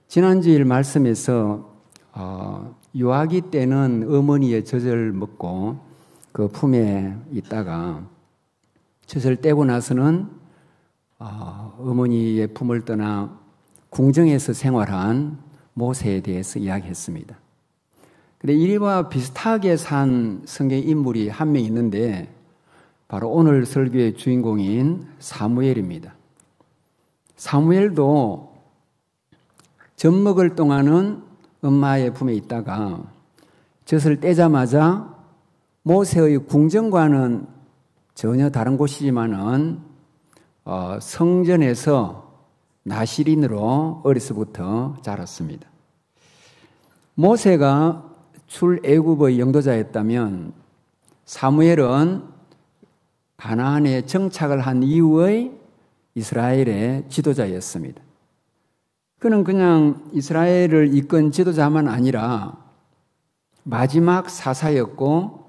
지난주일 말씀에서 유아기 때는 어머니의 젖을 먹고 그 품에 있다가 젖을 떼고 나서는 어머니의 품을 떠나 궁정에서 생활한 모세에 대해서 이야기했습니다. 근데 이와 비슷하게 산 성경 인물이 한 명 있는데 바로 오늘 설교의 주인공인 사무엘입니다. 사무엘도 젖 먹을 동안은 엄마의 품에 있다가 젖을 떼자마자 모세의 궁정과는 전혀 다른 곳이지만은 성전에서 나시린으로 어려서부터 자랐습니다. 모세가 출애굽의 영도자였다면 사무엘은 가나안에 정착을 한 이후의 이스라엘의 지도자였습니다. 그는 그냥 이스라엘을 이끈 지도자만 아니라 마지막 사사였고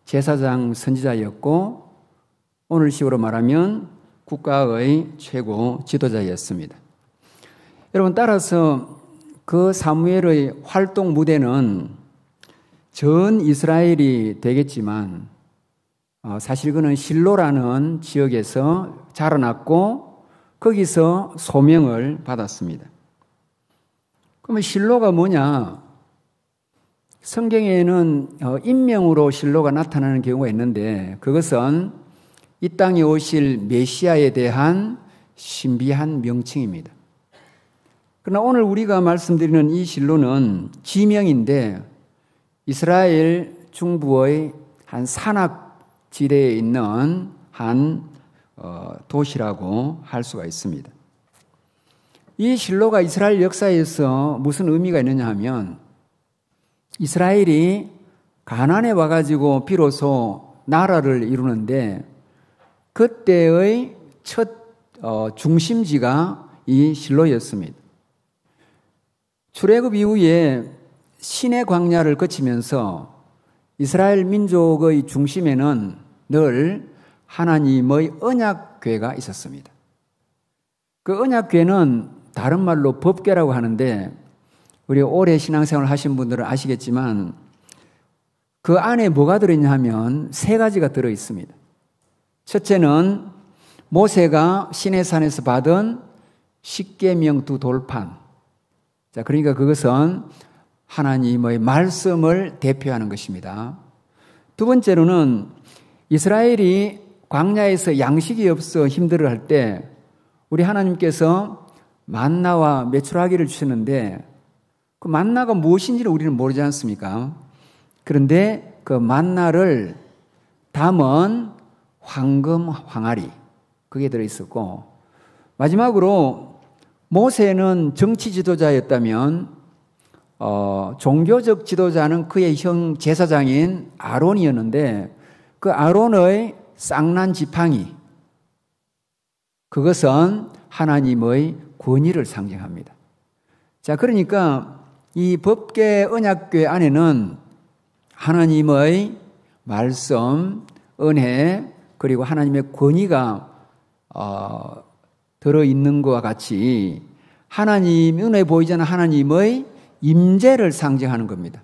제사장 선지자였고 오늘식으로 말하면 국가의 최고 지도자였습니다. 여러분, 따라서 그 사무엘의 활동 무대는 전 이스라엘이 되겠지만 사실 그는 실로라는 지역에서 자라났고 거기서 소명을 받았습니다. 그러면 실로가 뭐냐? 성경에는 인명으로 실로가 나타나는 경우가 있는데 그것은 이 땅에 오실 메시아에 대한 신비한 명칭입니다. 그러나 오늘 우리가 말씀드리는 이 실로는 지명인데 이스라엘 중부의 한 산악지대에 있는 한 도시라고 할 수가 있습니다. 이 실로가 이스라엘 역사에서 무슨 의미가 있느냐 하면 이스라엘이 가나안에 와가지고 비로소 나라를 이루는데 그때의 첫 중심지가 이 실로였습니다. 출애굽 이후에 시내 광야를 거치면서 이스라엘 민족의 중심에는 늘 하나님의 언약궤가 있었습니다. 그 언약궤는 다른 말로 법궤라고 하는데 우리 오래 신앙생활을 하신 분들은 아시겠지만 그 안에 뭐가 들어있냐 하면 세 가지가 들어있습니다. 첫째는 모세가 시내산에서 받은 십계명 두 돌판. 자, 그러니까 그것은 하나님의 말씀을 대표하는 것입니다. 두 번째로는 이스라엘이 광야에서 양식이 없어 힘들어할 때 우리 하나님께서 만나와 메추라기를 주셨는데 그 만나가 무엇인지를 우리는 모르지 않습니까? 그런데 그 만나를 담은 황금 항아리 그게 들어있었고 마지막으로 모세는 정치 지도자였다면 종교적 지도자는 그의 형 제사장인 아론이었는데 그 아론의 쌍난 지팡이 그것은 하나님의 권위를 상징합니다. 자, 그러니까 이 법궤 언약궤 안에는 하나님의 말씀, 은혜 그리고 하나님의 권위가 들어있는 것과 같이 하나님 눈에 보이지 않는 하나님의 임재를 상징하는 겁니다.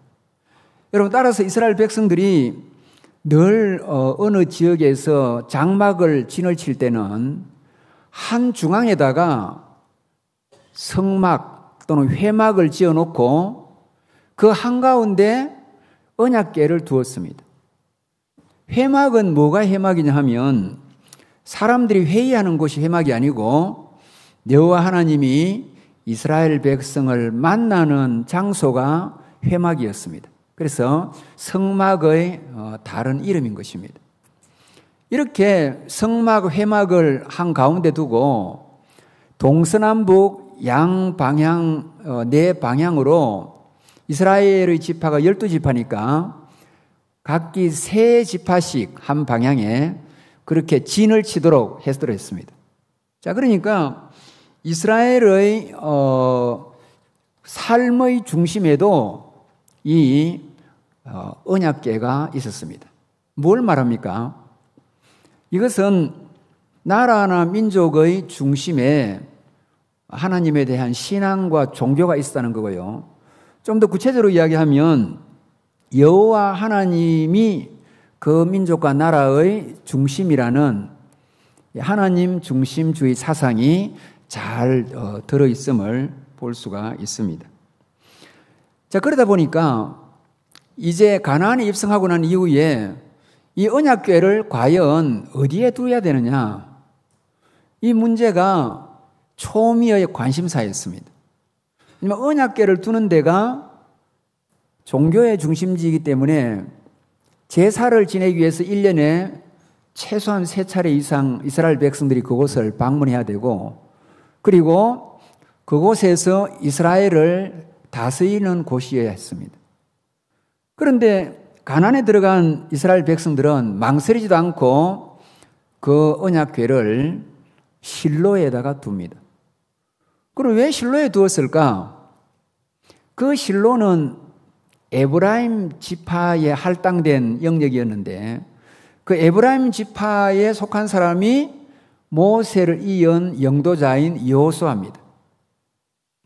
여러분, 따라서 이스라엘 백성들이 늘 어느 지역에서 장막을 진을 칠 때는 한 중앙에다가 성막 또는 회막을 지어놓고 그 한가운데 언약궤를 두었습니다. 회막은 뭐가 회막이냐 하면 사람들이 회의하는 곳이 회막이 아니고 여호와 하나님이 이스라엘 백성을 만나는 장소가 회막이었습니다. 그래서 성막의 다른 이름인 것입니다. 이렇게 성막, 회막을 한가운데 두고 동서남북 양방향, 네 방향으로 이스라엘의 지파가 12지파니까 각기 3지파씩 한 방향에 그렇게 진을 치도록 했습니다. 자, 그러니까 이스라엘의 삶의 중심에도 이 언약궤가 있었습니다. 뭘 말합니까? 이것은 나라나 민족의 중심에 하나님에 대한 신앙과 종교가 있었다는 거고요. 좀 더 구체적으로 이야기하면 여호와 하나님이 그 민족과 나라의 중심이라는 하나님 중심주의 사상이 잘 들어있음을 볼 수가 있습니다. 자, 그러다 보니까 이제 가나안에 입성하고 난 이후에 이 언약궤를 과연 어디에 두어야 되느냐, 이 문제가 초미의 관심사였습니다. 언약궤를 두는 데가 종교의 중심지이기 때문에 제사를 지내기 위해서 1년에 최소한 3차례 이상 이스라엘 백성들이 그곳을 방문해야 되고, 그리고 그곳에서 이스라엘을 다스리는 곳이어야 했습니다. 그런데 가나안에 들어간 이스라엘 백성들은 망설이지도 않고 그 언약궤를 실로에다가 둡니다. 그럼 왜 실로에 두었을까? 그 실로는 에브라임 지파에 할당된 영역이었는데 그 에브라임 지파에 속한 사람이 모세를 이은 영도자인 여호수아입니다.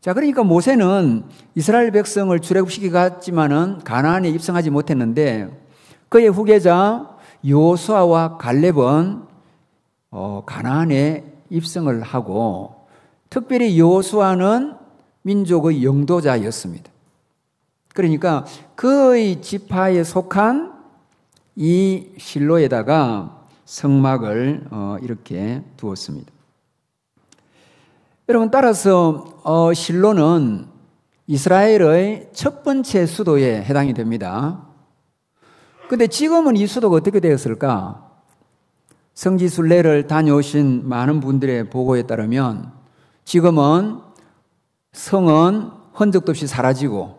자, 그러니까 모세는 이스라엘 백성을 출애굽시키고 갔지만은 가나안에 입성하지 못했는데 그의 후계자 여호수아와 갈렙은 가나안에 입성을 하고, 특별히 여호수아는 민족의 영도자였습니다. 그러니까 그의 지파에 속한 이 실로에다가 성막을 이렇게 두었습니다. 여러분, 따라서 실로는 이스라엘의 첫 번째 수도에 해당이 됩니다. 그런데 지금은 이 수도가 어떻게 되었을까? 성지순례를 다녀오신 많은 분들의 보고에 따르면 지금은 성은 흔적도 없이 사라지고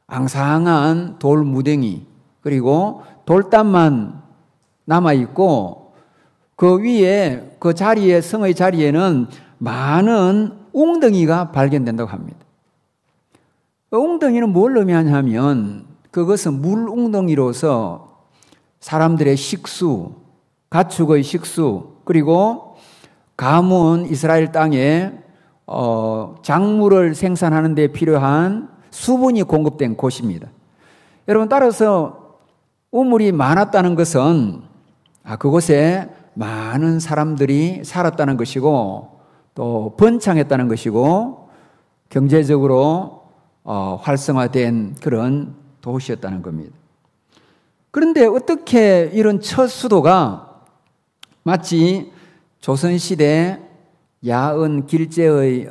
앙상한 돌 무덩이, 그리고 돌담만 남아있고 그 위에 그 자리에, 성의 자리에는 많은 웅덩이가 발견된다고 합니다. 웅덩이는 뭘 의미하냐면 그것은 물 웅덩이로서 사람들의 식수, 가축의 식수, 그리고 가문 이스라엘 땅에 작물을 생산하는 데 필요한 수분이 공급된 곳입니다. 여러분, 따라서 우물이 많았다는 것은 그곳에 많은 사람들이 살았다는 것이고 또 번창했다는 것이고 경제적으로 활성화된 그런 도시였다는 겁니다. 그런데 어떻게 이런 첫 수도가 마치 조선시대 야은 길제의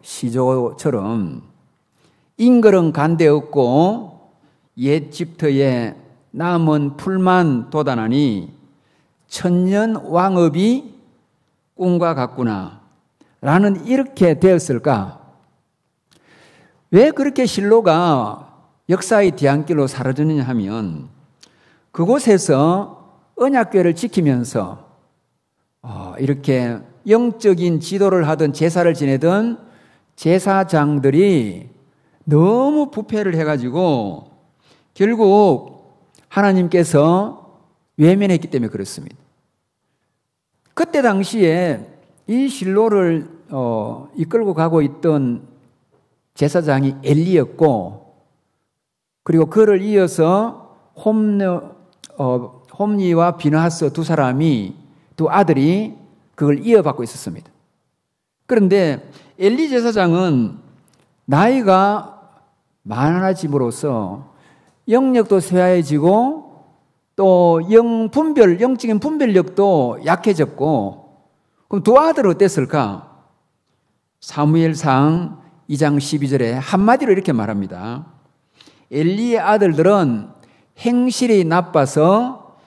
시조처럼 잉그런 간데 없고 옛 집터에 남은 풀만 돋아나니 천년 왕업이 꿈과 같구나 라는 이렇게 되었을까? 왜 그렇게 실로가 역사의 뒤안길로 사라졌느냐 하면 그곳에서 언약궤를 지키면서 이렇게 영적인 지도를 하던 제사를 지내던 제사장들이 너무 부패를 해가지고 결국 하나님께서 외면했기 때문에 그렇습니다. 그때 당시에 이 실로를 이끌고 가고 있던 제사장이 엘리였고, 그리고 그를 이어서 홈리와 비느하스 두 사람이, 두 아들이 그걸 이어받고 있었습니다. 그런데 엘리 제사장은 나이가 많아짐으로써 영력도 쇠하해지고 또 영적인 분별력도 약해졌고, 그럼 두 아들은 어땠을까? 사무엘상 2장 12절에 한마디로 이렇게 말합니다. 엘리의 아들들은 행실이 나빠서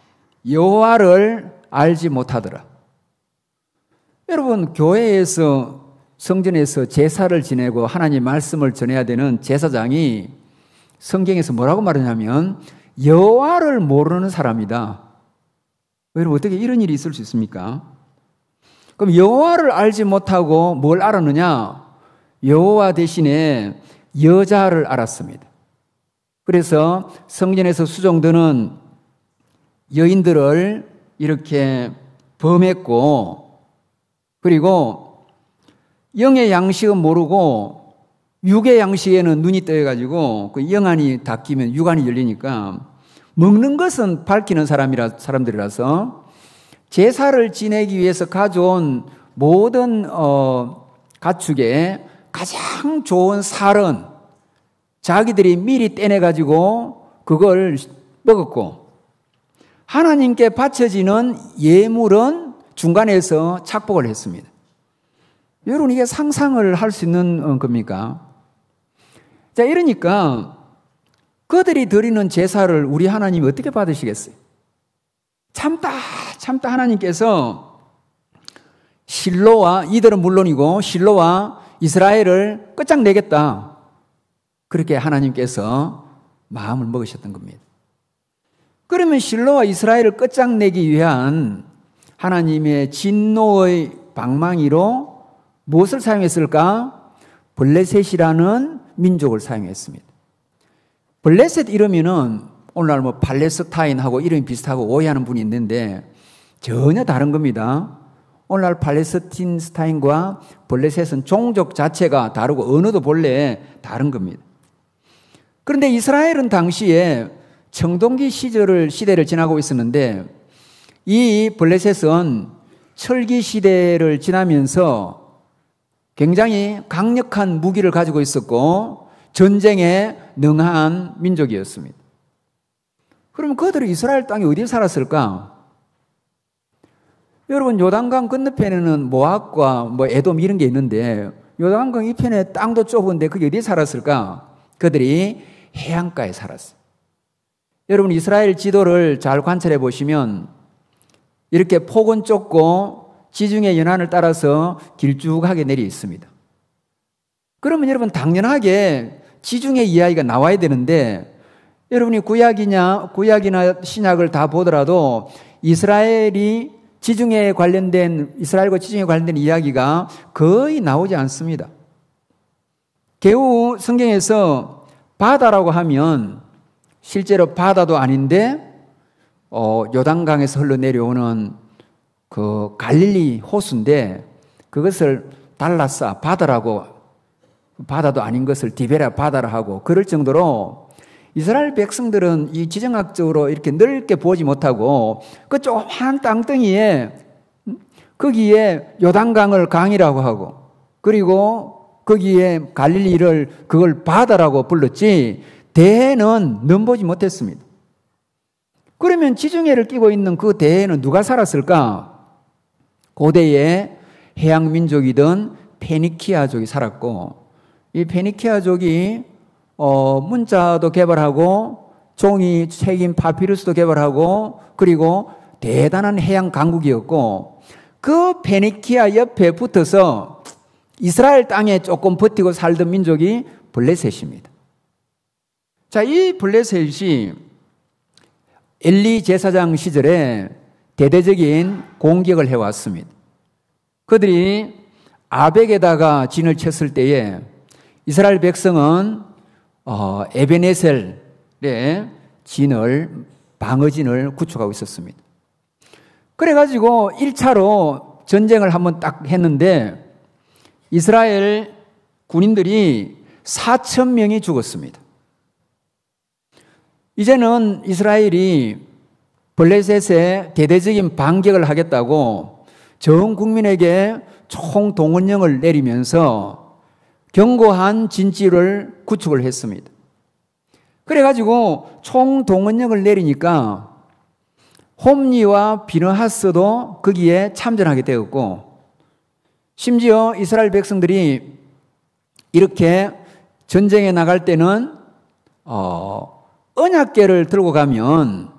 여호와를 알지 못하더라. 여러분, 교회에서, 성전에서 제사를 지내고 하나님 말씀을 전해야 되는 제사장이 성경에서 뭐라고 말하냐면 여호와를 모르는 사람이다. 여러분, 어떻게 이런 일이 있을 수 있습니까? 그럼 여호와를 알지 못하고 뭘 알았느냐? 여호와 대신에 여자를 알았습니다. 그래서 성전에서 수종드는 여인들을 이렇게 범했고, 그리고 영의 양식은 모르고 육의 양식에는 눈이 떠여가지고 그 영안이 닫히면 육안이 열리니까 먹는 것은 밝히는 사람들이라서 제사를 지내기 위해서 가져온 모든 가축에 가장 좋은 살은 자기들이 미리 떼내가지고 그걸 먹었고, 하나님께 바쳐지는 예물은 중간에서 착복을 했습니다. 여러분, 이게 상상을 할 수 있는 겁니까? 자, 이러니까 그들이 드리는 제사를 우리 하나님이 어떻게 받으시겠어요? 참다 하나님께서 실로와, 이들은 물론이고 실로와 이스라엘을 끝장내겠다, 그렇게 하나님께서 마음을 먹으셨던 겁니다. 그러면 실로와 이스라엘을 끝장내기 위한 하나님의 진노의 방망이로 무엇을 사용했을까? 블레셋이라는 민족을 사용했습니다. 블레셋 이러면은 오늘날 뭐 팔레스타인하고 이름이 비슷하고 오해하는 분이 있는데 전혀 다른 겁니다. 오늘날 팔레스타인과 블레셋은 종족 자체가 다르고 언어도 본래 다른 겁니다. 그런데 이스라엘은 당시에 청동기 시대를 지나고 있었는데 이 블레셋은 철기 시대를 지나면서 굉장히 강력한 무기를 가지고 있었고 전쟁에 능한 민족이었습니다. 그러면 그들은 이스라엘 땅에 어디에 살았을까? 여러분, 요단강 건너편에는 모압과 뭐 에돔 이런 게 있는데 요단강 이편에 땅도 좁은데 그게 어디에 살았을까? 그들이 해안가에 살았어요. 여러분, 이스라엘 지도를 잘 관찰해 보시면 이렇게 폭은 좁고 지중해 연안을 따라서 길쭉하게 내려 있습니다. 그러면 여러분, 당연하게 지중해 이야기가 나와야 되는데 여러분이 구약이나 신약을 다 보더라도 이스라엘과 지중해에 관련된 이야기가 거의 나오지 않습니다. 겨우 성경에서 바다라고 하면 실제로 바다도 아닌데 요단강에서 흘러내려오는 그 갈릴리 호수인데 그것을 달라싸 바다라고, 바다도 아닌 것을 디베라 바다라 하고, 그럴 정도로 이스라엘 백성들은 이 지정학적으로 이렇게 넓게 보지 못하고 그 조그만 땅덩이에 거기에 요단강을 강이라고 하고 그리고 거기에 갈릴리를 그걸 바다라고 불렀지 대해는 넘보지 못했습니다. 그러면 지중해를 끼고 있는 그 대해는 누가 살았을까? 고대의 해양 민족이던 페니키아족이 살았고, 이 페니키아족이 문자도 개발하고 종이 책인 파피루스도 개발하고 그리고 대단한 해양 강국이었고, 그 페니키아 옆에 붙어서 이스라엘 땅에 조금 버티고 살던 민족이 블레셋입니다. 자, 이 블레셋이 엘리 제사장 시절에 대대적인 공격을 해왔습니다. 그들이 아벡에다가 진을 쳤을 때에 이스라엘 백성은 에베네셀의 방어진을 구축하고 있었습니다. 그래가지고 1차로 전쟁을 한번 딱 했는데 이스라엘 군인들이 4,000명이 죽었습니다. 이제는 이스라엘이 블레셋에 대대적인 반격을 하겠다고 전 국민에게 총동원령을 내리면서 견고한 진지를 구축을 했습니다. 그래가지고 총동원령을 내리니까 홈리와 비느하스도 거기에 참전하게 되었고, 심지어 이스라엘 백성들이 이렇게 전쟁에 나갈 때는 언약궤를 들고 가면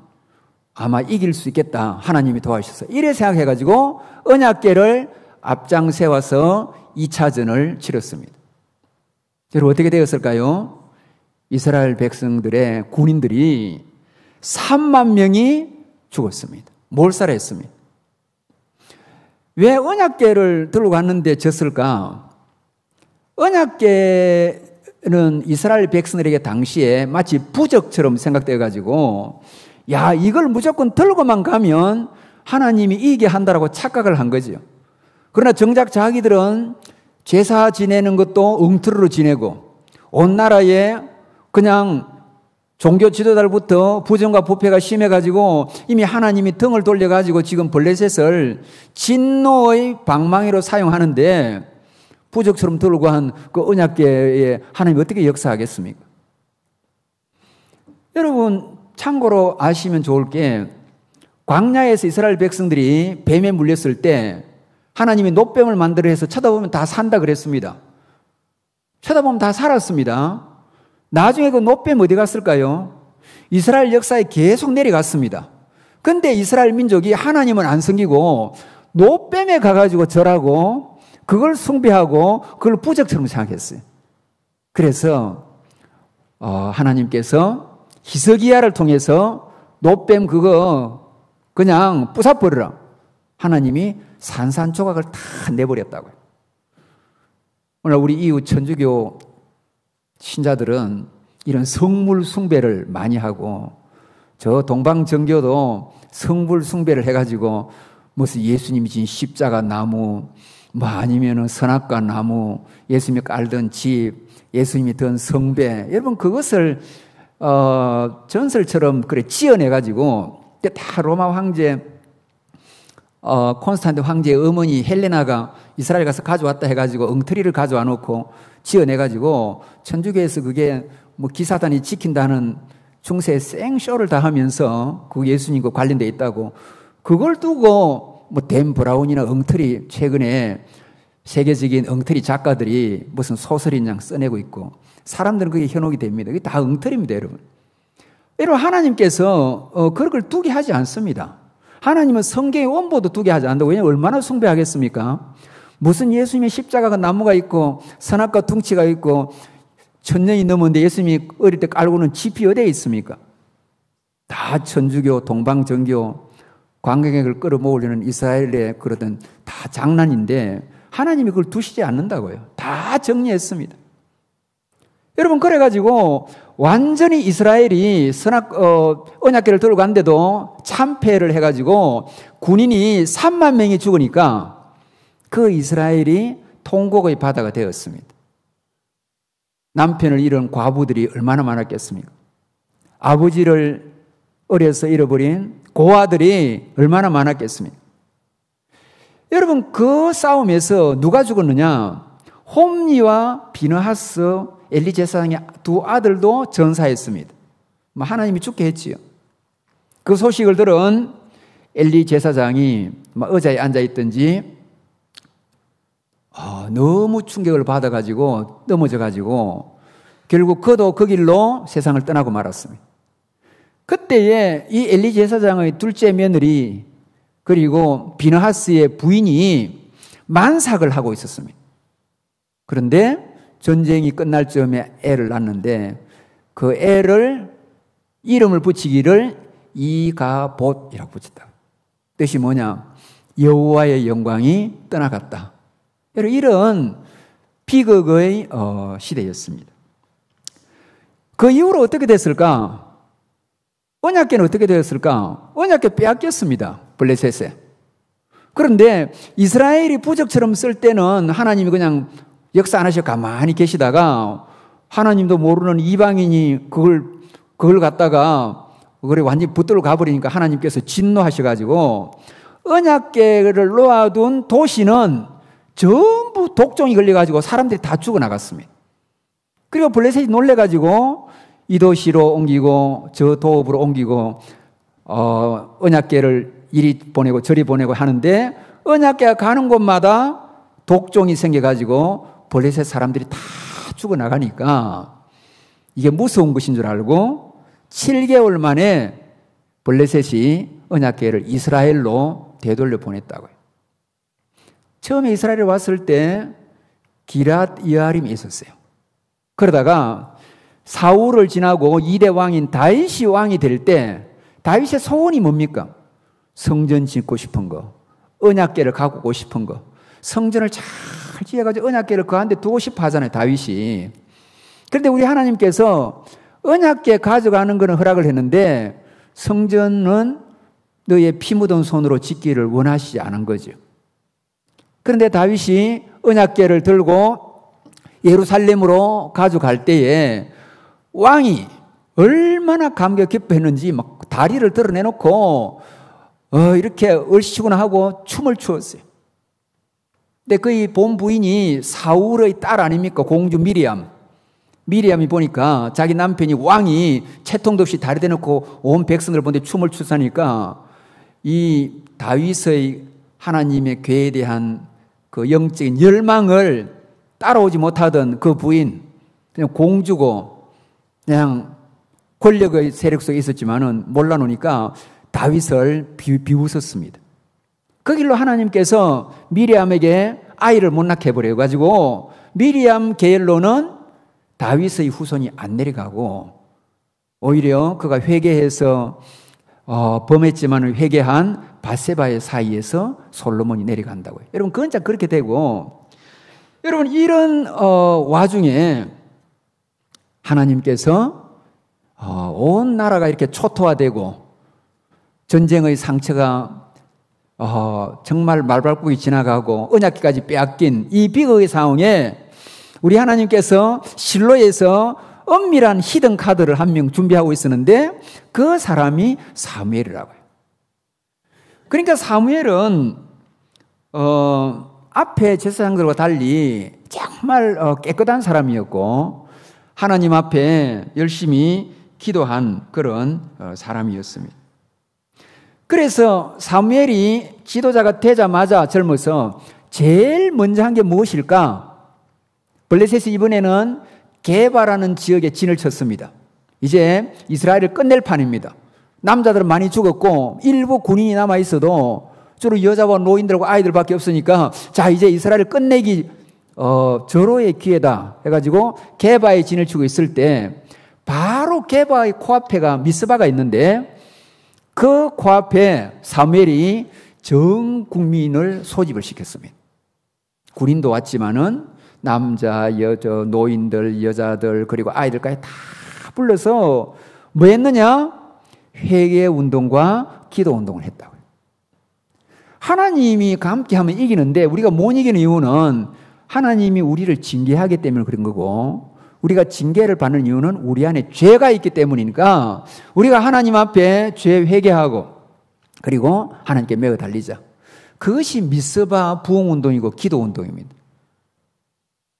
아마 이길 수 있겠다, 하나님이 도와주셔서 이래 생각해가지고 언약궤를 앞장 세워서 2차전을 치렀습니다. 여러분, 어떻게 되었을까요? 이스라엘 백성들의 군인들이 3만 명이 죽었습니다. 몰살했습니다. 왜 언약궤를 들고 갔는데 졌을까? 언약궤는 이스라엘 백성들에게 당시에 마치 부적처럼 생각되어 가지고, 야, 이걸 무조건 들고만 가면 하나님이 이기게 한다라고 착각을 한 거죠. 그러나 정작 자기들은 제사 지내는 것도 엉터리로 지내고 온 나라에 그냥 종교 지도자들부터 부정과 부패가 심해가지고 이미 하나님이 등을 돌려가지고 지금 블레셋을 진노의 방망이로 사용하는데 부적처럼 들고 한 그 언약궤에 하나님이 어떻게 역사하겠습니까? 여러분 참고로 아시면 좋을 게 광야에서 이스라엘 백성들이 뱀에 물렸을 때 하나님이 놋뱀을 만들어 해서 쳐다보면 다 산다 그랬습니다. 쳐다보면 다 살았습니다. 나중에 그 놋뱀 어디 갔을까요? 이스라엘 역사에 계속 내려갔습니다. 근데 이스라엘 민족이 하나님은 안 섬기고 놋뱀에 가가지고 절하고 그걸 숭배하고 그걸 부적처럼 생각했어요. 그래서 하나님께서 히스기야를 통해서 놋뱀 그거 그냥 부숴버리라. 하나님이 산산조각을 다 내버렸다고요. 오늘 우리 이웃 천주교 신자들은 이런 성물 숭배를 많이 하고 저 동방정교도 성물 숭배를 해가지고 무슨 예수님이 진 십자가 나무 뭐 아니면은 선악과 나무, 예수님이 깔던 집, 예수님이 든 성배, 여러분 그것을 전설처럼 그래 지어내가지고 다 로마 황제 콘스탄틴 황제의 어머니 헬레나가 이스라엘 가서 가져왔다 해가지고 엉터리를 가져와 놓고 지어내가지고 천주교에서 그게 뭐 기사단이 지킨다는 중세 생쇼를 다 하면서 그 예수님과 관련돼 있다고 그걸 두고 뭐 댄 브라운이나 엉터리 최근에 세계적인 엉터리 작가들이 무슨 소설인 양 써내고 있고 사람들은 그게 현혹이 됩니다. 그게 다 엉터리입니다, 여러분. 여러분 하나님께서 그런 걸 두게 하지 않습니다. 하나님은 성경의 원보도 두게 하지 않는다고. 왜냐하면 얼마나 숭배하겠습니까? 무슨 예수님의 십자가가 나무가 있고 선악과 둥치가 있고 1000년이 넘었는데 예수님이 어릴 때 깔고는 짚이 어디에 있습니까? 다 천주교, 동방정교, 관광객을 끌어모으려는 이스라엘의 그러던 다 장난인데 하나님이 그걸 두시지 않는다고요. 다 정리했습니다. 여러분 그래가지고 완전히 이스라엘이 언약궤를 들고 갔는데도 참패를 해가지고 군인이 3만 명이 죽으니까 그 이스라엘이 통곡의 바다가 되었습니다. 남편을 잃은 과부들이 얼마나 많았겠습니까? 아버지를 어려서 잃어버린 고아들이 얼마나 많았겠습니까? 여러분 그 싸움에서 누가 죽었느냐? 홈리와 비느하스 엘리 제사장의 두 아들도 전사했습니다. 하나님이 죽게 했지요. 그 소식을 들은 엘리 제사장이 의자에 앉아있던지 너무 충격을 받아가지고 넘어져가지고 결국 그도 그 길로 세상을 떠나고 말았습니다. 그때에 이 엘리 제사장의 둘째 며느리 그리고 비느하스의 부인이 만삭을 하고 있었습니다. 그런데 전쟁이 끝날 즈음에 애를 낳는데 그 애를 이름을 붙이기를 이가봇이라고 붙였다. 뜻이 뭐냐? 여호와의 영광이 떠나갔다. 이런 비극의 시대였습니다. 그 이후로 어떻게 됐을까? 언약궤는 어떻게 되었을까? 언약궤 빼앗겼습니다. 블레셋에. 그런데 이스라엘이 부적처럼 쓸 때는 하나님이 그냥 역사 안 하시고 가만히 계시다가 하나님도 모르는 이방인이 그걸 갖다가 그걸 완전히 붙들고 가버리니까 하나님께서 진노하셔가지고 언약궤를 놓아둔 도시는 전부 독종이 걸려가지고 사람들이 다 죽어나갔습니다. 그리고 블레셋이 놀래가지고 이 도시로 옮기고 저 도읍으로 옮기고 언약궤를 이리 보내고 저리 보내고 하는데 언약궤가 가는 곳마다 독종이 생겨가지고 블레셋 사람들이 다 죽어나가니까 이게 무서운 것인 줄 알고 7개월 만에 블레셋이 언약궤를 이스라엘로 되돌려 보냈다고요. 처음에 이스라엘에 왔을 때 기랏 여아림이 있었어요. 그러다가 사울을 지나고 2대 왕인 다윗이 왕이 될 때 다윗의 소원이 뭡니까? 성전 짓고 싶은 거, 언약궤를 가꾸고 싶은 거, 성전을 잘 지어가지고 언약궤를 그 안에 두고 싶어 하잖아요, 다윗이. 그런데 우리 하나님께서 언약궤 가져가는 것은 허락을 했는데 성전은 너의 피 묻은 손으로 짓기를 원하시지 않은 거죠. 그런데 다윗이 언약궤를 들고 예루살렘으로 가져갈 때에 왕이 얼마나 감격 기뻐했는지 막 다리를 드러내놓고 이렇게 얼씨구나 하고 춤을 추었어요. 근데 그의 본 부인이 사울의 딸 아닙니까? 공주 미리암이 보니까 자기 남편이 왕이 채통도 없이 다리 대놓고 온 백성들 보는데 춤을 추사니까 이 다윗의 하나님의 궤에 대한 그 영적인 열망을 따라오지 못하던 그 부인, 그냥 공주고 그냥 권력의 세력 속에 있었지만은 몰라놓으니까 다윗을 비웃었습니다. 그 길로 하나님께서 미리암에게 아이를 못 낳게 해버려가지고 미리암 계열로는 다윗의 후손이 안 내려가고 오히려 그가 회개해서 범했지만 회개한 밧세바의 사이에서 솔로몬이 내려간다고요. 여러분 그건 참 그렇게 되고, 여러분 이런 와중에 하나님께서 온 나라가 이렇게 초토화되고 전쟁의 상처가 정말 말발굽이 지나가고 언약궤까지 빼앗긴 이 비극의 상황에 우리 하나님께서 실로에서 엄밀한 히든 카드를 한 명 준비하고 있었는데 그 사람이 사무엘이라고요. 그러니까 사무엘은 앞에 제사장들과 달리 정말 깨끗한 사람이었고 하나님 앞에 열심히 기도한 그런 사람이었습니다. 그래서 사무엘이 지도자가 되자마자 젊어서 제일 먼저 한 게 무엇일까? 블레셋이 이번에는 게바라는 지역에 진을 쳤습니다. 이제 이스라엘을 끝낼 판입니다. 남자들은 많이 죽었고 일부 군인이 남아있어도 주로 여자와 노인들과 아이들밖에 없으니까 자 이제 이스라엘을 끝내기 절호의 기회다 해가지고 게바에 진을 치고 있을 때 바로 게바의 코앞에가 미스바가 있는데 그 코앞에 사무엘이 전 국민을 소집을 시켰습니다. 군인도 왔지만은 남자, 여자, 노인들, 여자들 그리고 아이들까지 다 불러서 뭐 했느냐? 회개 운동과 기도 운동을 했다고요. 하나님이 함께하면 이기는데 우리가 못 이기는 이유는 하나님이 우리를 징계하기 때문에 그런 거고 우리가 징계를 받는 이유는 우리 안에 죄가 있기 때문이니까 우리가 하나님 앞에 죄 회개하고 그리고 하나님께 매어 달리자. 그것이 미스바 부흥운동이고 기도운동입니다.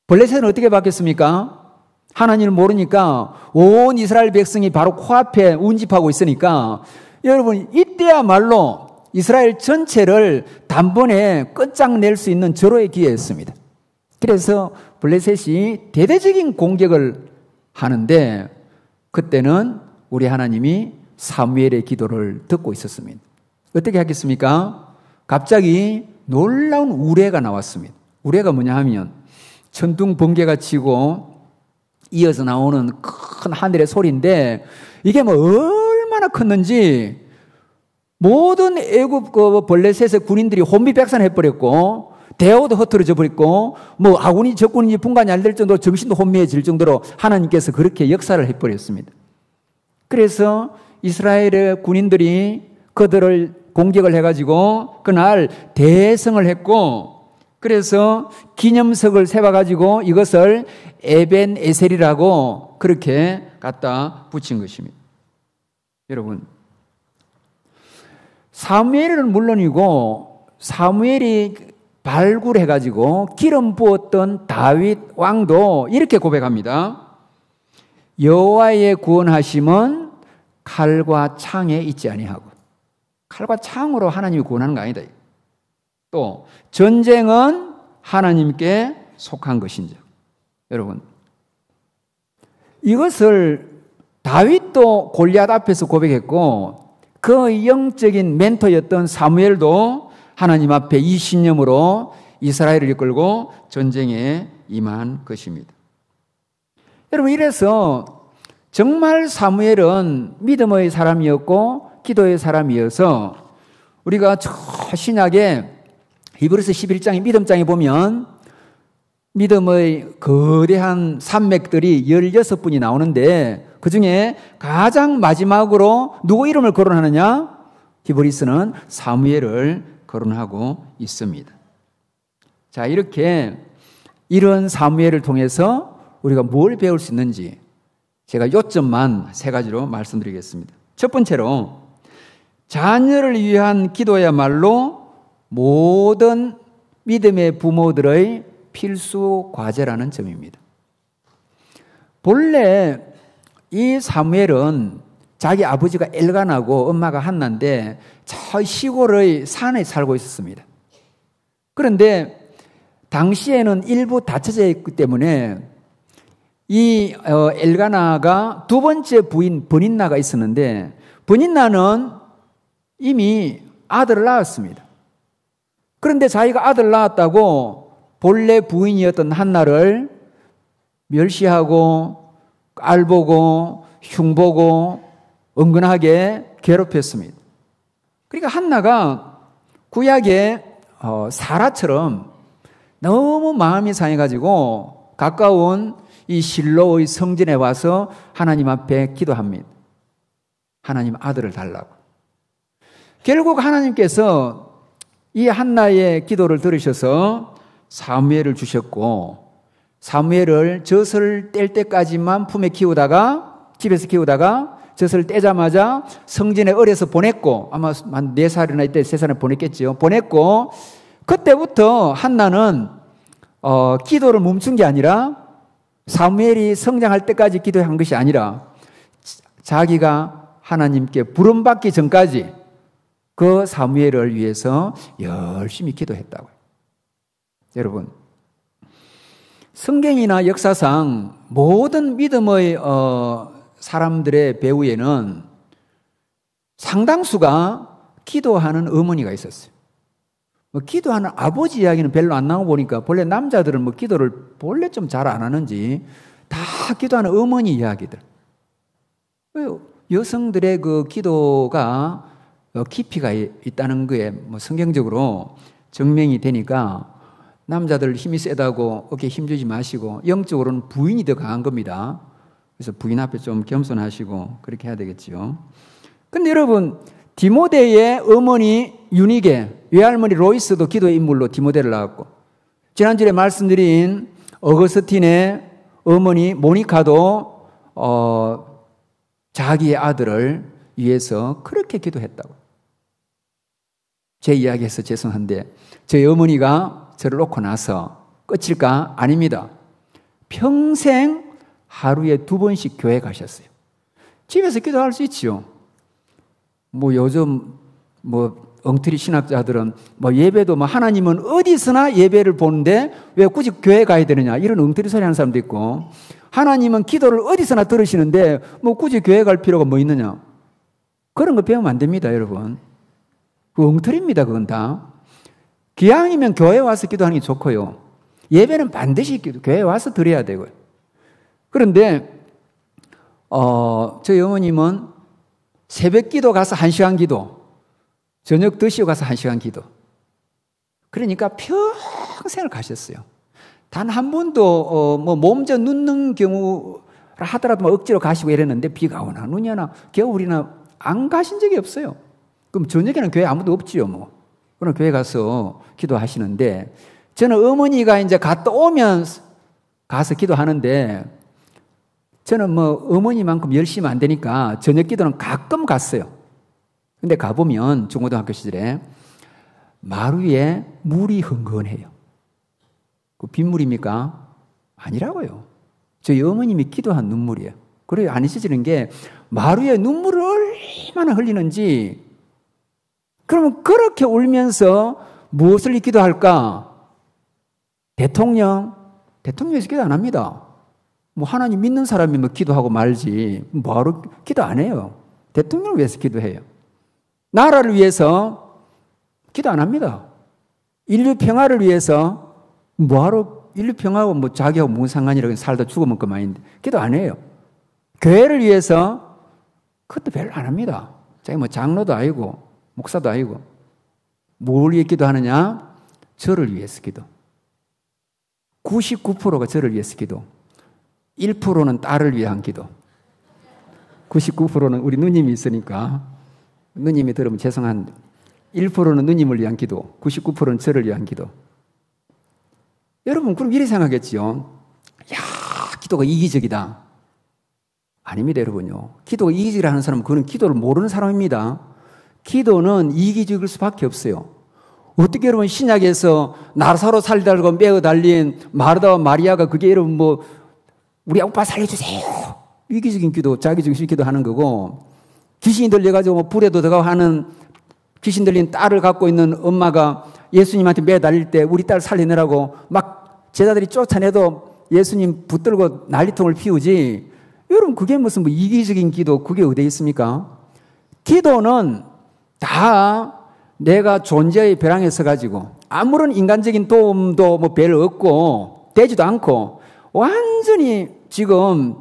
블레셋은 어떻게 바뀌었습니까? 하나님을 모르니까 온 이스라엘 백성이 바로 코앞에 운집하고 있으니까 여러분 이때야말로 이스라엘 전체를 단번에 끝장낼 수 있는 절호의 기회였습니다. 그래서 블레셋이 대대적인 공격을 하는데 그때는 우리 하나님이 사무엘의 기도를 듣고 있었습니다. 어떻게 하겠습니까? 갑자기 놀라운 우레가 나왔습니다. 우레가 뭐냐 하면 천둥 번개가 치고 이어서 나오는 큰 하늘의 소리인데 이게 뭐 얼마나 컸는지 모든 애굽 블레셋의 군인들이 혼비백산해버렸고 대오도 흩어져 버렸고 뭐 아군이 적군인지 분간이 안 될 정도로 정신도 혼미해질 정도로 하나님께서 그렇게 역사를 해버렸습니다. 그래서 이스라엘의 군인들이 그들을 공격을 해가지고 그날 대성을 했고 그래서 기념석을 세워가지고 이것을 에벤 에셀이라고 그렇게 갖다 붙인 것입니다. 여러분 사무엘은 물론이고 사무엘이 발굴해가지고 기름 부었던 다윗 왕도 이렇게 고백합니다. 여호와의 구원하심은 칼과 창에 있지 아니하고 칼과 창으로 하나님이 구원하는 거 아니다. 또 전쟁은 하나님께 속한 것인지. 여러분 이것을 다윗도 골리앗 앞에서 고백했고 그 영적인 멘토였던 사무엘도 하나님 앞에 이 신념으로 이스라엘을 이끌고 전쟁에 임한 것입니다. 여러분 이래서 정말 사무엘은 믿음의 사람이었고 기도의 사람이어서 우리가 저 신약에 히브리서 11장의 믿음장에 보면 믿음의 거대한 산맥들이 16분이 나오는데 그중에 가장 마지막으로 누구 이름을 거론하느냐? 히브리서는 사무엘을 거론하고 있습니다. 자, 이렇게 이런 사무엘을 통해서 우리가 뭘 배울 수 있는지 제가 요점만 세 가지로 말씀드리겠습니다. 첫 번째로 자녀를 위한 기도야말로 모든 믿음의 부모들의 필수 과제라는 점입니다. 본래 이 사무엘은 자기 아버지가 엘가나고 엄마가 한나인데 저 시골의 산에 살고 있었습니다. 그런데 당시에는 일부 닫혀져 있기 때문에 이 엘가나가 두 번째 부인 버닌나가 있었는데 버닌나는 이미 아들을 낳았습니다. 그런데 자기가 아들 낳았다고 본래 부인이었던 한나를 멸시하고 깔보고 흉보고 은근하게 괴롭혔습니다. 그러니까 한나가 구약의 사라처럼 너무 마음이 상해가지고 가까운 이 실로의 성전에 와서 하나님 앞에 기도합니다. 하나님 아들을 달라고. 결국 하나님께서 이 한나의 기도를 들으셔서 사무엘을 주셨고 사무엘을 젖을 뗄 때까지만 품에 키우다가 집에서 키우다가 젖을 떼자마자 성전에 어려서 보냈고 아마 한 4살이나 이때 3살에 보냈겠죠. 보냈고 그때부터 한나는 기도를 멈춘 게 아니라 사무엘이 성장할 때까지 기도한 것이 아니라 자기가 하나님께 부름받기 전까지 그 사무엘을 위해서 열심히 기도했다고요. 여러분, 성경이나 역사상 모든 믿음의 사람들의 배후에는 상당수가 기도하는 어머니가 있었어요. 기도하는 아버지 이야기는 별로 안 나오고 보니까 본래 남자들은 기도를 본래 좀 잘 안 하는지 다 기도하는 어머니 이야기들. 여성들의 그 기도가 깊이가 있다는 거에 성경적으로 증명이 되니까 남자들 힘이 세다고 어깨에 힘주지 마시고 영적으로는 부인이 더 강한 겁니다. 그래서 부인 앞에 좀 겸손하시고 그렇게 해야 되겠죠. 근데 여러분, 디모데의 어머니 유니게, 외할머니 로이스도 기도의 인물로 디모데를 낳았고, 지난주에 말씀드린 어거스틴의 어머니 모니카도 자기의 아들을 위해서 그렇게 기도했다고. 제 이야기해서 죄송한데 저희 어머니가 저를 놓고 나서 끝일까? 아닙니다. 평생 하루에 2번씩 교회 가셨어요. 집에서 기도할 수 있죠. 요즘 엉터리 신학자들은 예배도 하나님은 어디서나 예배를 보는데 왜 굳이 교회 가야 되느냐 이런 엉터리 소리 하는 사람도 있고, 하나님은 기도를 어디서나 들으시는데 굳이 교회 갈 필요가 있느냐, 그런 거 배우면 안 됩니다. 여러분, 그 엉터리입니다. 그건 다. 기왕이면 교회 와서 기도하는 게 좋고요, 예배는 반드시 교회 와서 드려야 되고요. 그런데 저희 어머님은 새벽 기도 가서 1시간 기도, 저녁 드시고 가서 1시간 기도. 그러니까 평생을 가셨어요. 단 한 번도 몸져 눕는 경우라 하더라도 억지로 가시고 이랬는데 비가 오나 눈이 오나 겨울이나 안 가신 적이 없어요. 그럼 저녁에는 교회 아무도 없지요. 그럼 교회 가서 기도하시는데, 저는 어머니가 이제 갔다 오면 가서 기도하는데, 저는 어머니만큼 열심히 안 되니까 저녁 기도는 가끔 갔어요. 근데 가보면 중고등학교 시절에 마루 위에 물이 흥건해요. 그 빗물입니까? 아니라고요. 저희 어머님이 기도한 눈물이에요. 그래요. 안 잊어지는 게 마루에 눈물을 얼마나 흘리는지. 그러면 그렇게 울면서 무엇을 기도할까? 대통령에서 기도 안 합니다. 하나님 믿는 사람이 기도하고 말지 뭐하러 기도 안 해요. 대통령을 위해서 기도해요. 나라를 위해서 기도 안 합니다. 인류 평화를 위해서 뭐하러, 인류 평화하고 자기하고 무슨 상관이라고 살다 죽으면 그만인데 기도 안 해요. 교회를 위해서 그것도 별로 안 합니다. 자기 장로도 아니고 목사도 아니고. 뭘 위해 기도하느냐? 저를 위해서 기도. 99%가 저를 위해서 기도. 1%는 딸을 위한 기도. 99%는 우리 누님이 있으니까 누님이 들으면 죄송한데 1%는 누님을 위한 기도, 99%는 저를 위한 기도. 여러분, 그럼 이렇게 생각했지요. 야, 기도가 이기적이다. 아닙니다, 여러분요. 기도가 이기적이라 하는 사람은 그건 기도를 모르는 사람입니다. 기도는 이기적일 수밖에 없어요. 어떻게 여러분 신약에서 나사로 살달고 매어 달린 마르다와 마리아가 그게 여러분 뭐 우리 오빠 살려주세요. 이기적인 기도, 자기중심 기도하는 거고, 귀신이 들려가지고 뭐 불에도 들어가고 하는 귀신 들린 딸을 갖고 있는 엄마가 예수님한테 매어 달릴 때 우리 딸 살리느라고 막 제자들이 쫓아내도 예수님 붙들고 난리통을 피우지. 여러분 그게 무슨 뭐 이기적인 기도, 그게 어디에 있습니까? 기도는 다 내가 존재의 벼랑에 서가지고 아무런 인간적인 도움도 뭐 별 없고 되지도 않고 완전히 지금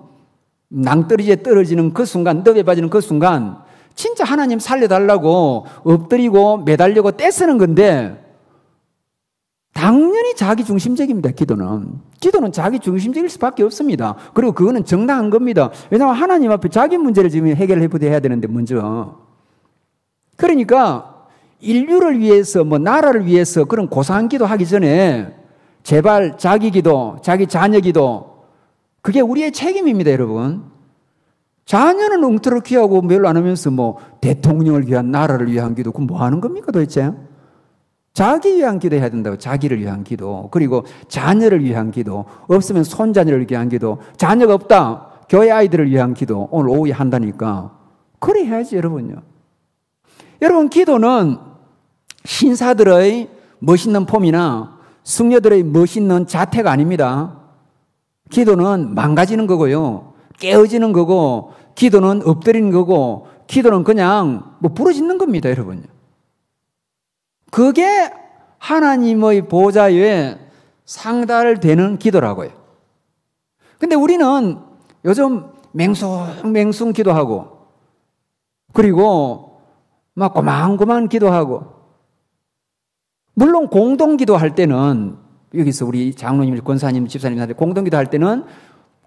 낭떠러지에 떨어지는 그 순간, 늪에 빠지는 그 순간 진짜 하나님 살려달라고 엎드리고 매달리고 떼쓰는 건데 당연히 자기중심적입니다. 기도는 자기중심적일 수밖에 없습니다. 그리고 그거는 정당한 겁니다. 왜냐하면 하나님 앞에 자기 문제를 지금 해결해야 되는데 먼저. 그러니까 인류를 위해서 뭐 나라를 위해서 그런 고상한 기도 하기 전에 제발 자기 기도, 자기 자녀 기도, 그게 우리의 책임입니다, 여러분. 자녀는 엉터로 귀하고 별로 안 하면서 뭐 대통령을 위한, 나라를 위한 기도, 그건 뭐 하는 겁니까 도대체? 자기 위한 기도 해야 된다고. 자기를 위한 기도, 그리고 자녀를 위한 기도, 없으면 손자녀를 위한 기도, 자녀가 없다 교회 아이들을 위한 기도 오늘 오후에 한다니까 그래 해야지 여러분요. 여러분 기도는 신사들의 멋있는 폼이나 승려들의 멋있는 자태가 아닙니다. 기도는 망가지는 거고요, 깨어지는 거고, 기도는 엎드리는 거고, 기도는 그냥 뭐 부러지는 겁니다, 여러분. 그게 하나님의 보좌에 상달되는 기도라고요. 근데 우리는 요즘 맹숭맹숭 기도하고, 그리고 막 고만고만 기도하고, 물론 공동기도 할 때는 여기서 우리 장로님, 권사님, 집사님한테 공동기도 할 때는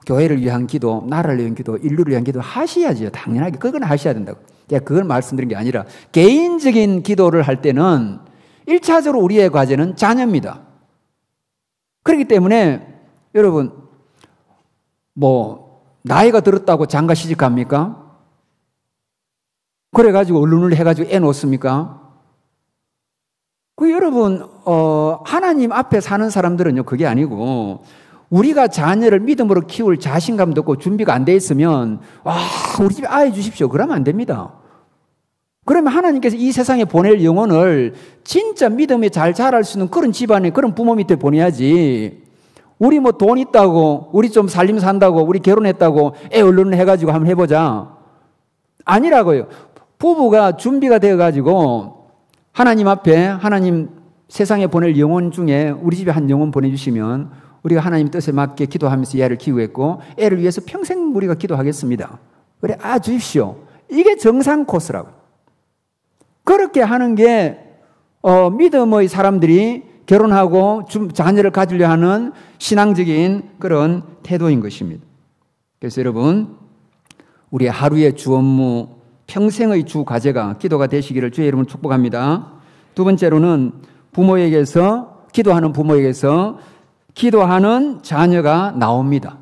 교회를 위한 기도, 나라를 위한 기도, 인류를 위한 기도 하셔야죠. 당연하게 그건 하셔야 된다고. 그걸 말씀드린 게 아니라 개인적인 기도를 할 때는 1차적으로 우리의 과제는 자녀입니다. 그렇기 때문에 여러분 뭐 나이가 들었다고 장가 시집 갑니까? 그래가지고 언론을 해가지고 애 놓습니까? 그 여러분 하나님 앞에 사는 사람들은요 그게 아니고, 우리가 자녀를 믿음으로 키울 자신감도 없고 준비가 안 돼 있으면 우리 집에 아이 주십시오 그러면 안 됩니다. 그러면 하나님께서 이 세상에 보낼 영혼을 진짜 믿음에 잘 자랄 수 있는 그런 집안에, 그런 부모 밑에 보내야지. 우리 뭐 돈 있다고, 우리 좀 살림 산다고, 우리 결혼했다고 애 얼른 해가지고 한번 해보자. 아니라고요. 부부가 준비가 되어가지고 하나님 앞에, 하나님 세상에 보낼 영혼 중에 우리 집에 한 영혼 보내주시면 우리가 하나님 뜻에 맞게 기도하면서 애를 키우겠고, 애를 위해서 평생 우리가 기도하겠습니다. 그래, 주십시오. 이게 정상 코스라고. 그렇게 하는 게 믿음의 사람들이 결혼하고 자녀를 가지려 하는 신앙적인 그런 태도인 것입니다. 그래서 여러분, 우리 하루의 주 업무, 평생의 주 과제가 기도가 되시기를 주의 이름으로 축복합니다. 두 번째로는 부모에게서, 기도하는 부모에게서 기도하는 자녀가 나옵니다.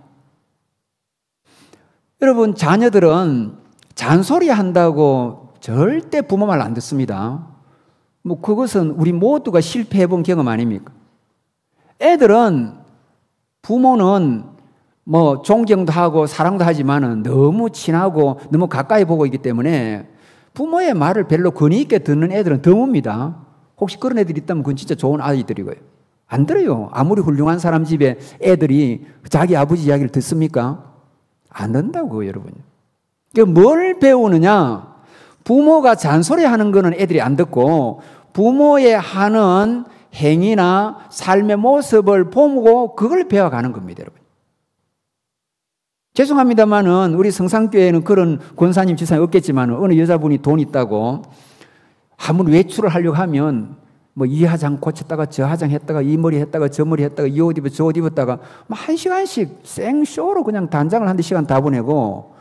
여러분, 자녀들은 잔소리 한다고 절대 부모 말 안 듣습니다. 뭐 그것은 우리 모두가 실패해 본 경험 아닙니까? 애들은 부모는 뭐 존경도 하고 사랑도 하지만은 너무 친하고 너무 가까이 보고 있기 때문에 부모의 말을 별로 권위 있게 듣는 애들은 드뭅니다. 혹시 그런 애들이 있다면 그건 진짜 좋은 아이들이고요. 안 들어요. 아무리 훌륭한 사람 집에 애들이 자기 아버지 이야기를 듣습니까? 안 듣는다고, 여러분. 뭘 배우느냐? 부모가 잔소리하는 거는 애들이 안 듣고, 부모의 하는 행위나 삶의 모습을 보고 그걸 배워가는 겁니다, 여러분. 죄송합니다만은 우리 성산교회에는 그런 권사님, 지사님 없겠지만 어느 여자분이 돈 있다고 한번 외출을 하려고 하면 뭐 이 화장 고쳤다가 저 화장 했다가 이 머리 했다가 저 머리 했다가 이 옷 입었다가 저 옷 입었다가 뭐 1시간씩 생쇼로 그냥 단장을 하는데 시간 다 보내고,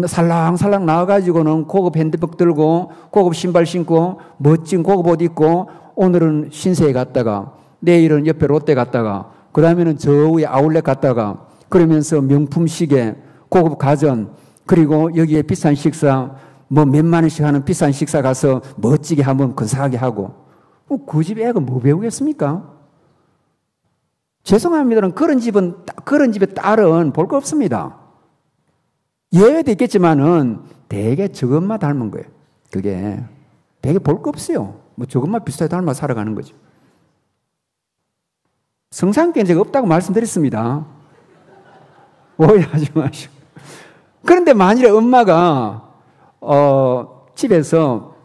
살랑살랑 나와가지고는 고급 핸드백 들고 고급 신발 신고 멋진 고급 옷 입고 오늘은 신세에 갔다가 내일은 옆에 롯데 갔다가 그 다음에는 저 위에 아울렛 갔다가 그러면서 명품 시계, 고급 가전, 그리고 여기에 비싼 식사, 뭐 몇만 원씩 하는 비싼 식사 가서 멋지게 한번 근사하게 하고, 그 집 애가 뭐 배우겠습니까? 죄송합니다만 그런 집의 딸은 볼 거 없습니다. 예외도 있겠지만은 되게 저것만 닮은 거예요. 그게 되게 볼 거 없어요. 뭐 저것만 비슷하게 닮아 살아가는 거죠. 성상계는 제가 없다고 말씀드렸습니다. 오해하지 마시고. 그런데 만일에 엄마가 집에서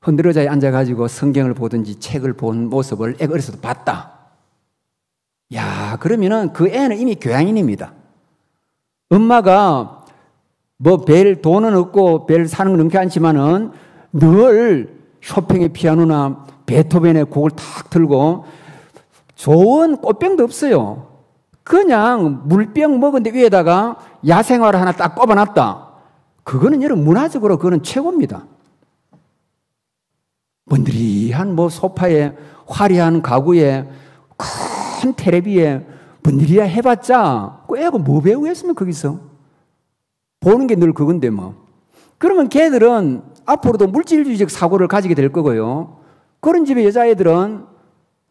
흔들어자에 앉아가지고 성경을 보든지 책을 본 모습을 애가 어렸을 때 봤다. 야, 그러면은 그 애는 이미 교양인입니다. 엄마가 뭐 돈은 없고 별 사는 건 넘게 않지만은 늘 쇼팽의 피아노나 베토벤의 곡을 탁 들고 좋은 꽃병도 없어요. 그냥 물병 먹은데 위에다가 야생화를 하나 딱 꼽아놨다. 그거는 여러분 문화적으로 그거는 최고입니다. 번들이한 뭐 소파에 화려한 가구에 큰 테레비에 번들이야 해봤자 그 애가 뭐 배우겠으면 거기서 보는 게 늘 그건데 뭐. 그러면 걔들은 앞으로도 물질주의적 사고를 가지게 될 거고요. 그런 집의 여자애들은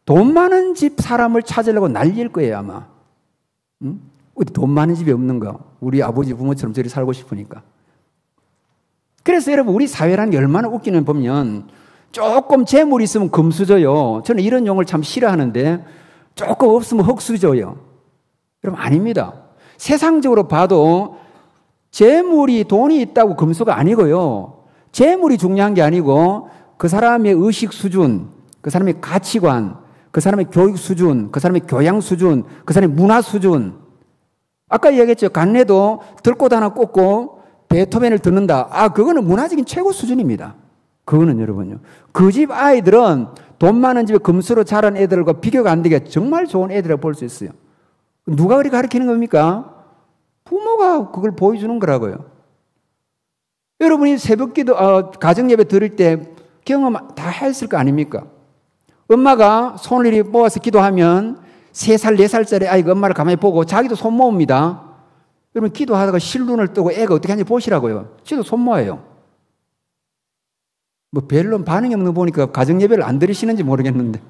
돈 많은 집 사람을 찾으려고 난리일 거예요 아마. 응? 어디 돈 많은 집이 없는가? 우리 아버지 부모처럼 저리 살고 싶으니까. 그래서 여러분 우리 사회라는 게 얼마나 웃기는 보면 조금 재물이 있으면 금수저요. 저는 이런 용어를 참 싫어하는데 조금 없으면 흙수저요. 여러분 아닙니다. 세상적으로 봐도 재물이 돈이 있다고 금수가 아니고요. 재물이 중요한 게 아니고 그 사람의 의식 수준, 그 사람의 가치관, 그 사람의 교육 수준, 그 사람의 교양 수준, 그 사람의 문화 수준. 아까 이야기했죠. 간내도 들꽃 하나 꽂고 베토벤을 듣는다. 그거는 문화적인 최고 수준입니다. 그거는 여러분요. 그 집 아이들은 돈 많은 집에 금수로 자란 애들과 비교가 안 되게 정말 좋은 애들이라고 볼 수 있어요. 누가 그렇게 가르치는 겁니까? 부모가 그걸 보여주는 거라고요. 여러분이 새벽기도, 가정예배 드릴 때 경험 다 했을 거 아닙니까? 엄마가 손을 이렇게 모아서 기도하면 3살, 4살짜리 아이가 엄마를 가만히 보고 자기도 손 모읍니다. 여러분 기도하다가 실눈을 뜨고 애가 어떻게 하는지 보시라고요. 지도 손 모아요. 뭐 별로 반응이 없는 거 보니까 가정예배를 안 드리시는지 모르겠는데.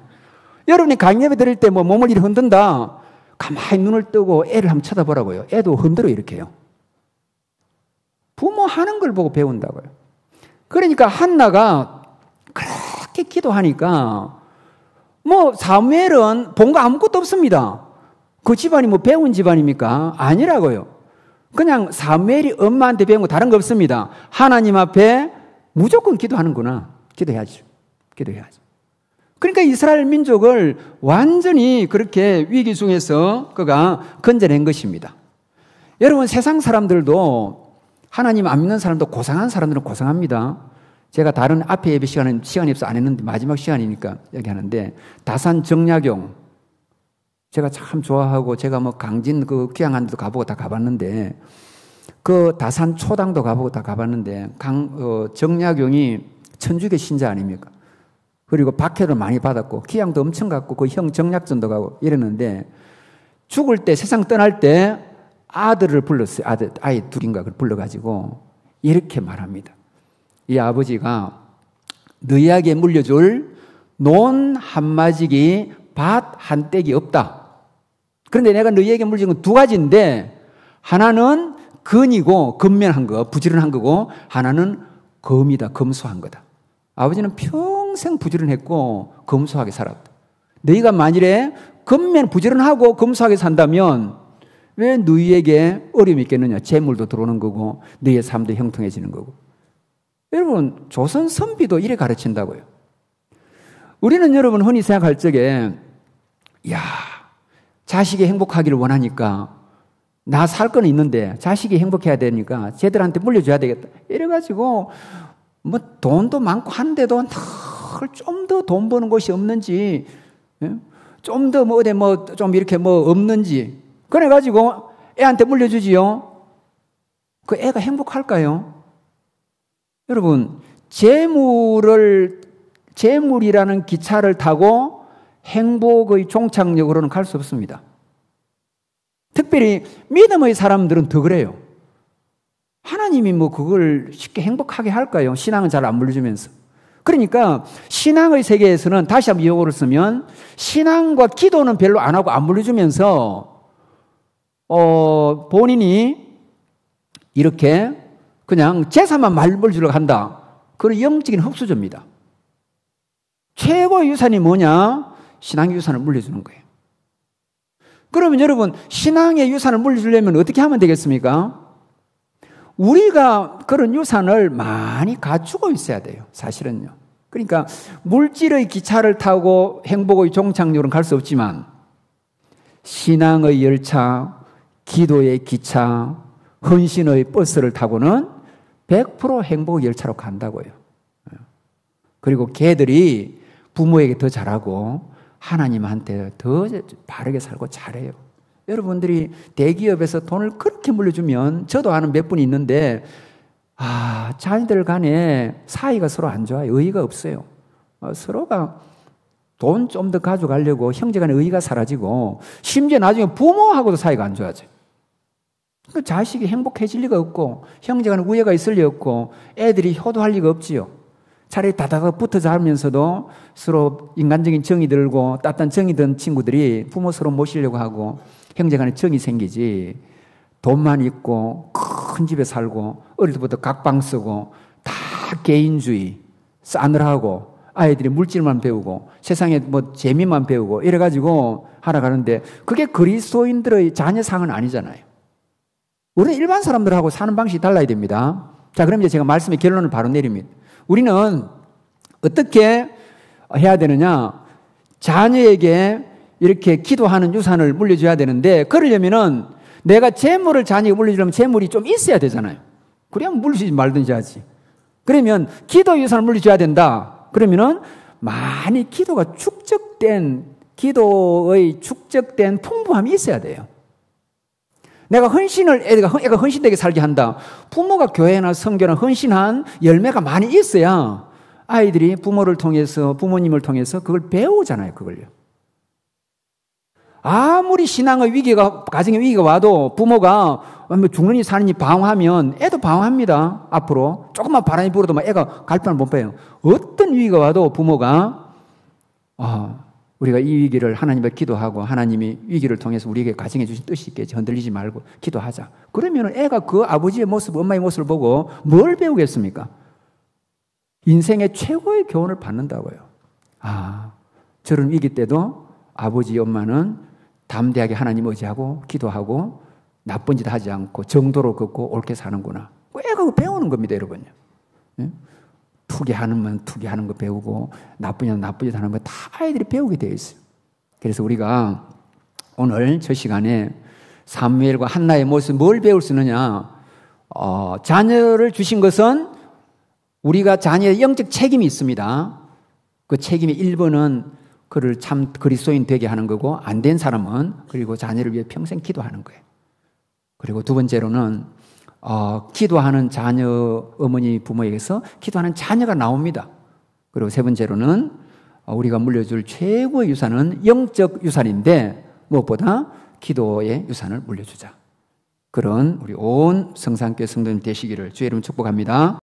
여러분이 가정예배 드릴 때 뭐 몸을 이렇게 흔든다. 가만히 눈을 뜨고 애를 한번 쳐다보라고요. 애도 흔들어 이렇게 해요. 부모 하는 걸 보고 배운다고요. 그러니까 한나가 그렇게 기도하니까 뭐 사무엘은 본 거 아무것도 없습니다. 그 집안이 뭐 배운 집안입니까? 아니라고요. 그냥 사무엘이 엄마한테 배운 거 다른 거 없습니다. 하나님 앞에 무조건 기도하는구나. 기도해야죠. 기도해야죠. 그러니까 이스라엘 민족을 완전히 그렇게 위기 중에서 그가 건져낸 것입니다. 여러분 세상 사람들도 하나님 안 믿는 사람도 고상한 사람들은 고상합니다. 제가 다른 앞에 예배 시간이 없어 안 했는데 마지막 시간이니까 얘기하는데 다산 정약용 제가 참 좋아하고 제가 뭐 강진 그 귀향한 데도 가보고 다 가봤는데 그 다산 초당도 가보고 다 가봤는데 정약용이 천주교 신자 아닙니까? 그리고 박해를 많이 받았고 귀향도 엄청 갔고 그 형 정약전도 가고 이랬는데 죽을 때 세상 떠날 때 아들을 불렀어요. 아이 둘인가 그걸 불러가지고 이렇게 말합니다. 이 아버지가 너희에게 물려줄 논 한 마지기 밭 한 떼기 없다. 그런데 내가 너희에게 물려준 건 두 가지인데 하나는 근이고 근면한 거, 부지런한 거고 하나는 검이다, 검소한 거다. 아버지는 평생 부지런했고 검소하게 살았다. 너희가 만일에 근면 부지런하고 검소하게 산다면 왜 너희에게 어려움이 있겠느냐. 재물도 들어오는 거고 너희의 삶도 형통해지는 거고. 여러분 조선 선비도 이래 가르친다고요. 우리는 여러분 흔히 생각할 적에 자식이 행복하기를 원하니까 나 살 건 있는데 자식이 행복해야 되니까 쟤들한테 물려줘야 되겠다. 이래가지고 뭐 돈도 많고 한데도 좀 더 돈 버는 곳이 없는지 좀 더 뭐 어디 뭐 좀 이렇게 뭐 없는지 그래가지고 애한테 물려주지요. 그 애가 행복할까요? 여러분 재물이라는 기차를 타고 행복의 종착역으로는 갈 수 없습니다. 특별히 믿음의 사람들은 더 그래요. 하나님이 뭐 그걸 쉽게 행복하게 할까요? 신앙은 잘 안 물려주면서. 그러니까 신앙의 세계에서는 다시 한번 용어를 쓰면 신앙과 기도는 별로 안 하고 안 물려주면서 본인이 이렇게 그냥 재산만 물려주려고 한다. 그건 영적인 흙수저입니다. 최고의 유산이 뭐냐? 신앙의 유산을 물려주는 거예요. 그러면 여러분, 신앙의 유산을 물려주려면 어떻게 하면 되겠습니까? 우리가 그런 유산을 많이 갖추고 있어야 돼요. 사실은요. 그러니까 물질의 기차를 타고 행복의 종착역으로는 갈 수 없지만 신앙의 열차, 기도의 기차, 헌신의 버스를 타고는 100% 행복의 열차로 간다고요. 그리고 걔들이 부모에게 더 잘하고 하나님한테 더 바르게 살고 잘해요. 여러분들이 대기업에서 돈을 그렇게 물려주면 저도 아는 몇 분이 있는데 자녀들 간에 사이가 서로 안 좋아요. 의의가 없어요. 서로가 돈 좀 더 가져가려고 형제 간에 의의가 사라지고 심지어 나중에 부모하고도 사이가 안 좋아져요. 그 자식이 행복해질 리가 없고 형제 간에 우애가 있을 리 없고 애들이 효도할 리가 없지요. 차라리 다다닥 붙어 자면서도 서로 인간적인 정이 들고 따뜻한 정이 든 친구들이 부모 서로 모시려고 하고 형제 간에 정이 생기지. 돈만 있고 큰 집에 살고 어릴 때부터 각방 쓰고 다 개인주의 싸늘하고 아이들이 물질만 배우고 세상에 뭐 재미만 배우고 이래가지고 하나 가는데 그게 그리스도인들의 자녀상은 아니잖아요. 우리는 일반 사람들하고 사는 방식이 달라야 됩니다. 자, 그럼 이제 제가 말씀의 결론을 바로 내립니다. 우리는 어떻게 해야 되느냐? 자녀에게 이렇게 기도하는 유산을 물려줘야 되는데 그러려면은 내가 재물을 자녀에게 물려주려면 재물이 좀 있어야 되잖아요. 그래야 물려주지 말든지 하지. 그러면 기도 유산을 물려줘야 된다. 그러면은 많이 기도의 축적된 풍부함이 있어야 돼요. 내가 애가 헌신되게 살게 한다. 부모가 교회나 성교나 헌신한 열매가 많이 있어야 아이들이 부모님을 통해서 그걸 배우잖아요, 그걸요. 아무리 가정의 위기가 와도 부모가 죽느니 사느니 방황하면 애도 방황합니다. 앞으로. 조금만 바람이 불어도 애가 갈등을 못 봐요. 어떤 위기가 와도 부모가, 우리가 이 위기를 하나님께 기도하고 하나님이 위기를 통해서 우리에게 가정해 주신 뜻이 있겠지. 흔들리지 말고 기도하자. 그러면 애가 그 아버지의 모습, 엄마의 모습을 보고 뭘 배우겠습니까? 인생의 최고의 교훈을 받는다고요. 저런 위기 때도 아버지, 엄마는 담대하게 하나님 의지하고 기도하고 나쁜 짓 하지 않고 정도로 걷고 옳게 사는구나. 애가 배우는 겁니다, 여러분요. 투기하는 거 배우고 나쁜 짓 하는 거 다 아이들이 배우게 되어 있어요. 그래서 우리가 오늘 저 시간에 사무엘과 한나의 모습 뭘 배울 수 있느냐? 자녀를 주신 것은 우리가 자녀의 영적 책임이 있습니다. 그 책임의 1번은 그를 참 그리스도인 되게 하는 거고 안 된 사람은 그리고 자녀를 위해 평생 기도하는 거예요. 그리고 두 번째로는 기도하는 자녀 어머니 부모에게서 기도하는 자녀가 나옵니다. 그리고 세 번째로는 우리가 물려줄 최고의 유산은 영적 유산인데 무엇보다 기도의 유산을 물려주자. 그런 우리 온 성산교회 성도님 되시기를 주의 이름으로 축복합니다.